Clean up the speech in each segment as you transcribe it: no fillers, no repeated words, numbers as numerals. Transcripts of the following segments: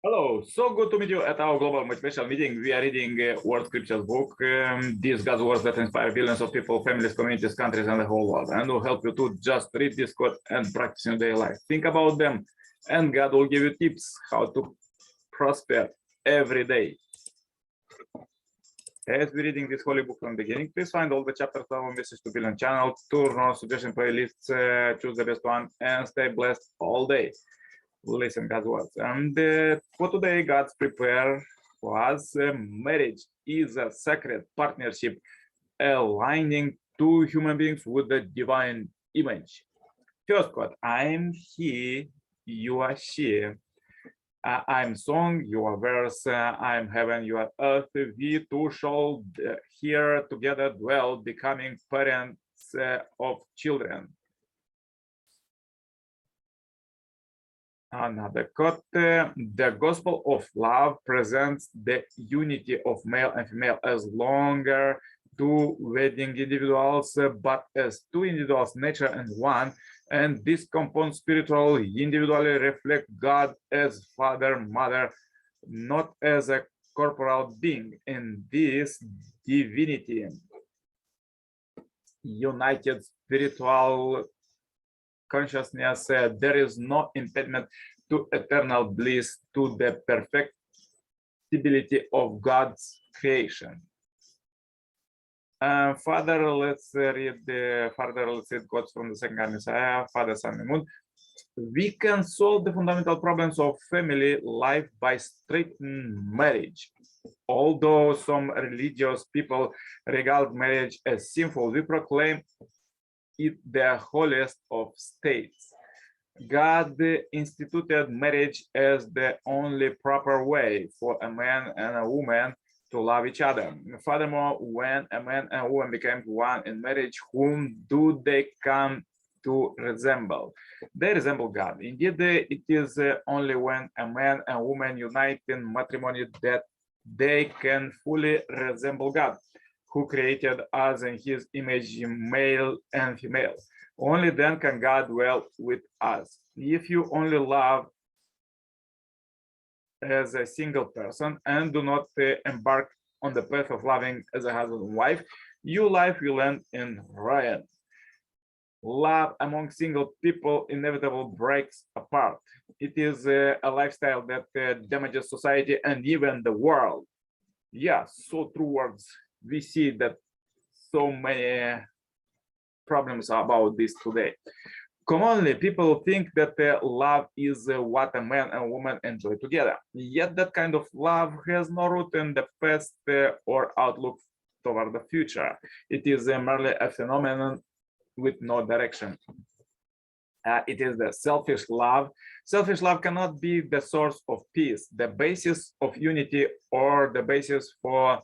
Hello, so good to meet you at our global motivational meeting. We are reading World Scriptures book. These God's words that inspire billions of people, families, communities, countries, and the whole world. And will help you to just read this quote and practice in your daily life. Think about them, and God will give you tips how to prosper every day. As we're reading this holy book from the beginning, please find all the chapters on our Message to Billion channel, turn on suggestion playlists, choose the best one, and stay blessed all day. Listen God's words. And for today, God's prepare for us. Marriage is a sacred partnership aligning two human beings with the divine image. First quote, I'm he, you are she. I'm song, you are verse, I'm heaven, you are earth. We two shall here together dwell, becoming parents of children. Another quote, the gospel of love presents the unity of male and female as longer two wedding individuals, but as two individuals, nature and one, and this compound spiritual individually reflect God as father, mother, not as a corporal being. In this divinity, united spiritual consciousness, there is no impediment to eternal bliss, to the perfectibility of God's creation. Father, let's read quotes from the second Messiah, Father, Son, and Moon. We can solve the fundamental problems of family life by straightening marriage. Although some religious people regard marriage as sinful, we proclaim it the holiest of states. God instituted marriage as the only proper way for a man and a woman to love each other. Furthermore, when a man and a woman became one in marriage, whom do they come to resemble? They resemble God. Indeed, it is only when a man and woman unite in matrimony that they can fully resemble God, who created us in his image, male and female. Only then can God dwell with us. If you only love as a single person and do not embark on the path of loving as a husband and wife, your life will end in ruin. Love among single people inevitably breaks apart. It is a lifestyle that damages society and even the world. Yeah, so true words. We see that so many problems about this today. Commonly, people think that love is what a man and woman enjoy together. Yet that kind of love has no root in the past or outlook toward the future. It is merely a phenomenon with no direction. It is the selfish love. Selfish love cannot be the source of peace, the basis of unity, or the basis for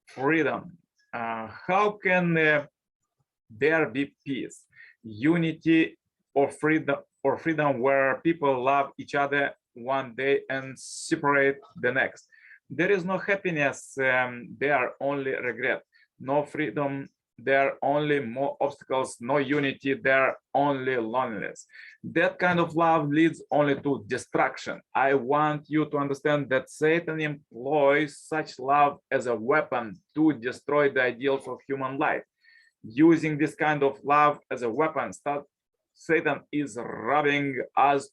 freedom. How can there be peace, unity, or freedom where people love each other one day and separate the next? There is no happiness, there are only regret. No freedom, there are only more obstacles. No unity, there are only loneliness. That kind of love leads only to destruction. I want you to understand that Satan employs such love as a weapon to destroy the ideals of human life. Using this kind of love as a weapon, Satan is robbing us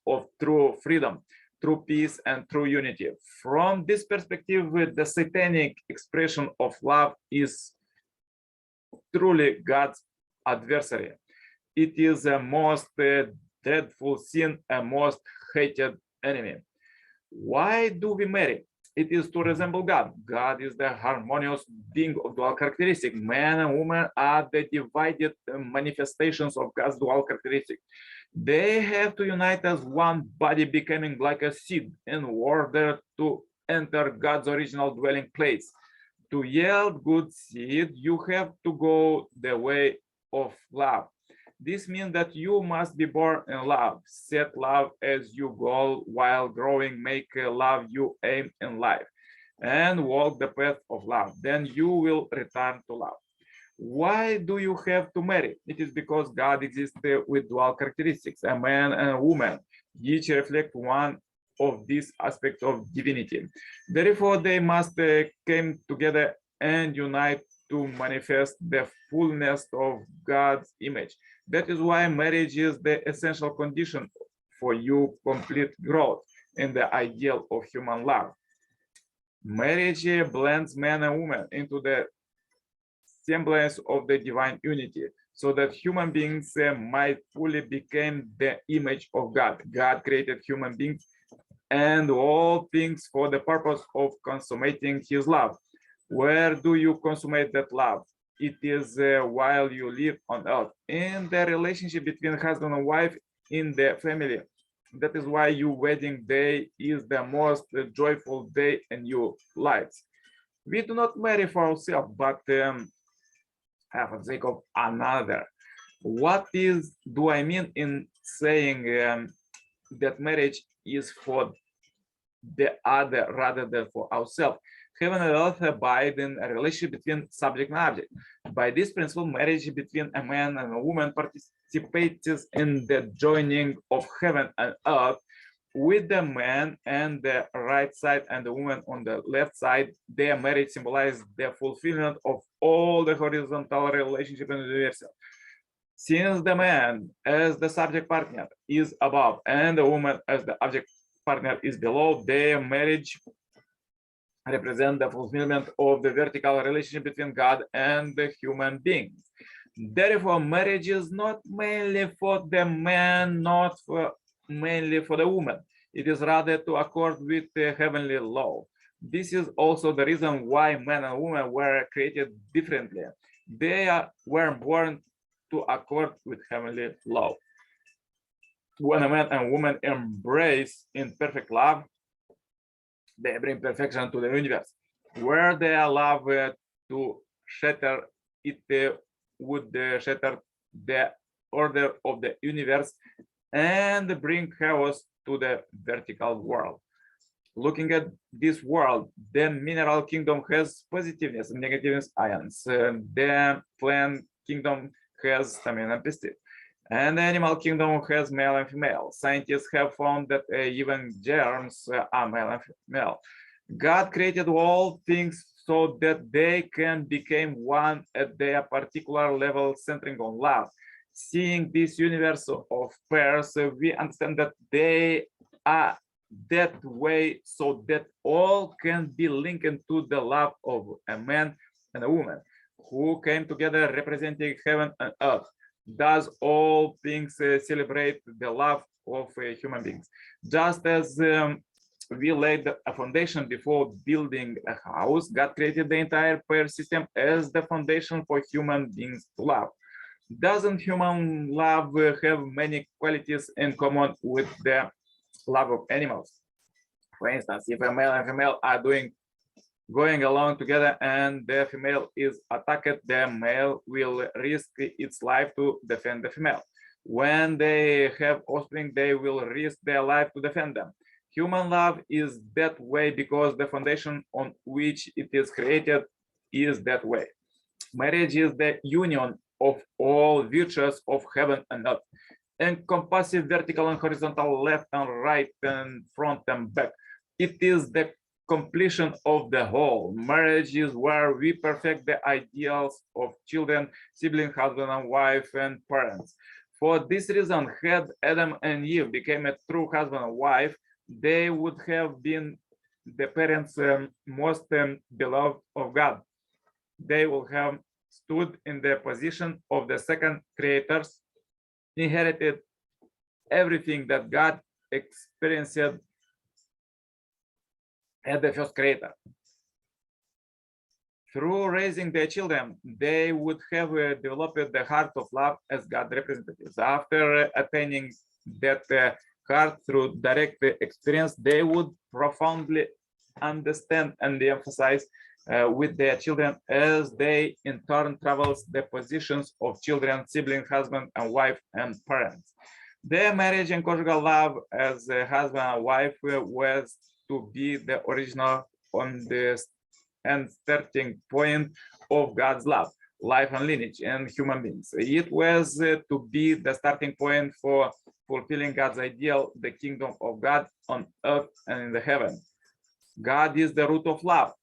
of true freedom, true peace, and true unity. From this perspective, the satanic expression of love is truly God's adversary. It is a most dreadful sin, a most hated enemy. Why do we marry? It is to resemble God. God is the harmonious being of dual characteristic. Man and woman are the divided manifestations of God's dual characteristic. They have to unite as one body, becoming like a seed in order to enter God's original dwelling place. To yield good seed, you have to go the way of love. This means that you must be born in love, set love as your goal while growing, make love your aim in life, and walk the path of love. Then you will return to love. Why do you have to marry? It is because God exists with dual characteristics, a man and a woman. Each reflect one of this aspect of divinity. Therefore, they must come together and unite to manifest the fullness of God's image. That is why marriage is the essential condition for your complete growth in the ideal of human love. Marriage blends man and woman into the semblance of the divine unity, so that human beings might fully become the image of God. God created human beings and all things for the purpose of consummating his love. Where do you consummate that love? It is while you live on earth, in the relationship between husband and wife, in the family. That is why your wedding day is the most joyful day in your lives. We do not marry for ourselves, but for the sake of another. What do I mean in saying that marriage is for the other rather than for ourselves? Heaven and earth abide in a relationship between subject and object. By this principle, marriage between a man and a woman participates in the joining of heaven and earth, with the man on the right side and the woman on the left side. Their marriage symbolizes the fulfillment of all the horizontal relationship in the universe. Since the man as the subject partner is above and the woman as the object partner is below, their marriage represent the fulfillment of the vertical relationship between God and the human beings. Therefore, marriage is not mainly for the man, not mainly for the woman. It is rather to accord with the heavenly law. This is also the reason why men and women were created differently. They were born to accord with heavenly law. When a man and woman embrace in perfect love, they bring perfection to the universe. Where they allow to shatter, it would shatter the order of the universe and bring chaos to the vertical world. Looking at this world, the mineral kingdom has positiveness and negativeness ions. The plant kingdom has stamina and pesticide. And the animal kingdom has male and female. Scientists have found that even germs are male and female. God created all things so that they can become one at their particular level, centering on love. Seeing this universe of pairs, we understand that they are that way so that all can be linked to the love of a man and a woman who came together representing heaven and earth. Thus, all things celebrate the love of human beings. Just as we laid a foundation before building a house, God created the entire pair system as the foundation for human beings to love. Doesn't human love have many qualities in common with the love of animals? For instance, if a male and female are going along together and the female is attacked, the male will risk its life to defend the female. When they have offspring, they will risk their life to defend them. Human love is that way because the foundation on which it is created is that way. Marriage is the union of all virtues of heaven and earth, encompassing vertical and horizontal, left and right, and front and back. It is the completion of the whole. Marriage is where we perfect the ideals of children, sibling, husband and wife, and parents. For this reason, had Adam and Eve became a true husband and wife, they would have been the parents most beloved of God. They will have stood in the position of the second creators, inherited everything that God experienced as the first creator. Through raising their children, they would have developed the heart of love as God representatives. After attaining that heart through direct experience, they would profoundly understand and emphasize with their children as they in turn travels the positions of children, sibling, husband and wife, and parents. Their marriage and conjugal love as a husband and wife was to be the original on the and starting point of God's love. life and lineage in human beings. It was to be the starting point for fulfilling God's ideal, the kingdom of God on earth and in the heaven. God is the root of love,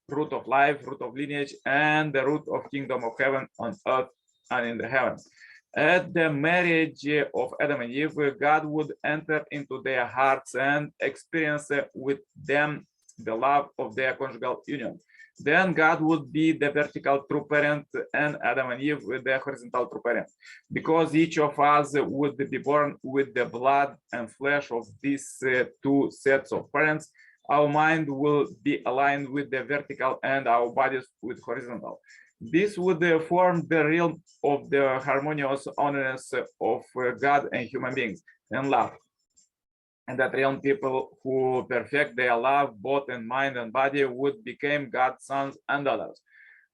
root of life, root of lineage, and the root of kingdom of heaven on earth and in the heavens. At the marriage of Adam and Eve, God would enter into their hearts and experience with them the love of their conjugal union. Then God would be the vertical true parent and Adam and Eve with the horizontal true parent. Because each of us would be born with the blood and flesh of these two sets of parents, our mind will be aligned with the vertical and our bodies with horizontal. This would form the realm of the harmonious oneness of God and human beings and love. And that realm, people who perfect their love, both in mind and body, would become God's sons and daughters.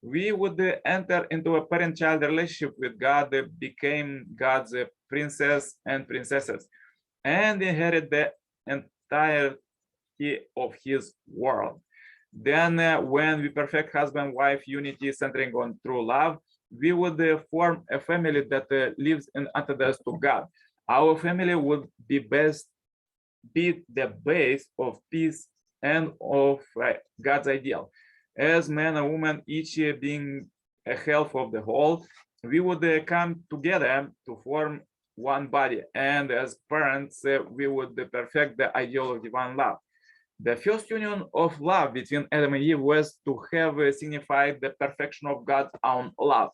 We would enter into a parent-child relationship with God, became God's princess and princesses, and inherit the entirety of his world. Then when we perfect husband-wife unity centering on true love, we would form a family that lives in antithesis to God. Our family would be the base of peace and of God's ideal. As man and woman, each being a half of the whole, we would come together to form one body. And as parents, we would perfect the ideal of divine love. The first union of love between Adam and Eve was to have signified the perfection of God's own love.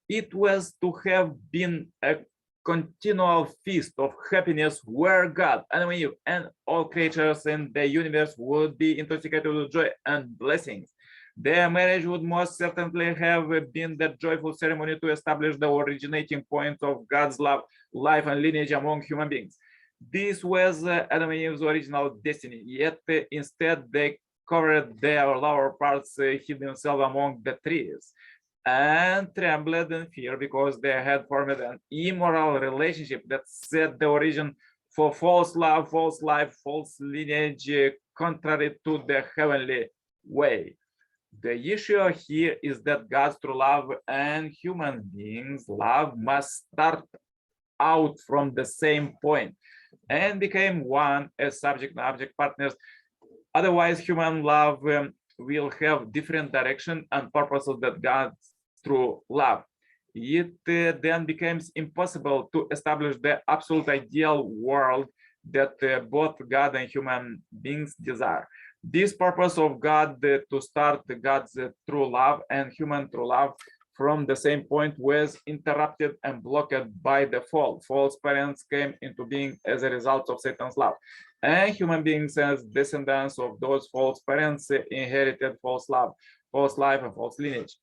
It was to have been a continual feast of happiness where God, Adam and Eve, and all creatures in the universe would be intoxicated with joy and blessings. Their marriage would most certainly have been the joyful ceremony to establish the originating point of God's love, life, and lineage among human beings. This was Adam and Eve's original destiny, yet instead they covered their lower parts, hid themselves among the trees, and trembled in fear because they had formed an immoral relationship that set the origin for false love, false life, false lineage, contrary to the heavenly way. The issue here is that God's true love and human beings' love must start out from the same point and became one as subject and object partners. Otherwise, human love will have different direction and purposes than God's true love. It then becomes impossible to establish the absolute ideal world that both God and human beings desire. This purpose of God to start God's true love and human true love from the same point was interrupted and blocked by the fall. False parents came into being as a result of Satan's love. And human beings as descendants of those false parents inherited false love, false life, and false lineage.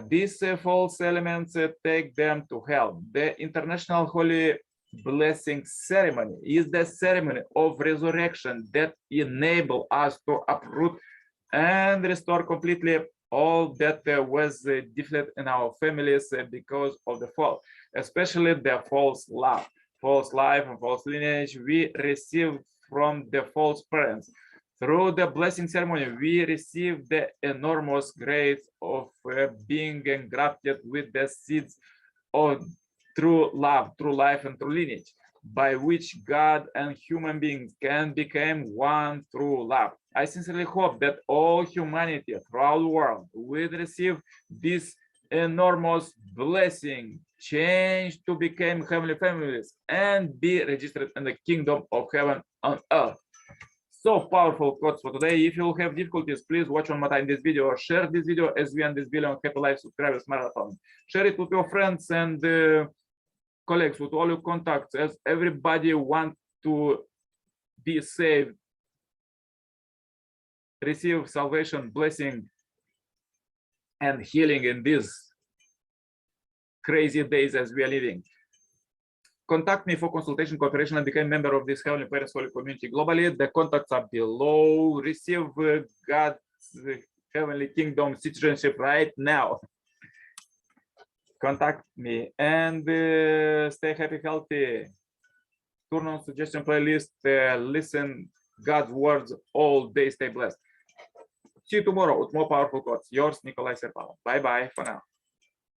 These false elements take them to hell. The International Holy Blessing Ceremony is the ceremony of resurrection that enables us to uproot and restore completely all that was defeated in our families because of the fall, especially the false love, false life, and false lineage we received from the false parents. Through the blessing ceremony, we receive the enormous grace of being engrafted with the seeds of true love, true life, and true lineage, by which God and human beings can become one through love. I sincerely hope that all humanity throughout the world will receive this enormous blessing, change to become heavenly families, and be registered in the kingdom of heaven on earth. So powerful quotes for today. If you have difficulties, please watch one more time this video or share this video as we end this billion happy life subscribers marathon. Share it with your friends and colleagues, with all your contacts, as everybody wants to be saved, receive salvation, blessing, and healing in these crazy days as we are living. Contact me for consultation, cooperation, and become a member of this Heavenly Parents Holy Community globally. The contacts are below. Receive God's Heavenly Kingdom citizenship right now. Contact me and stay happy, healthy. Turn on suggestion playlist. Listen God's words all day. Stay blessed. See you tomorrow with more powerful quotes. Yours, Nicolae Cirpala. Bye bye for now.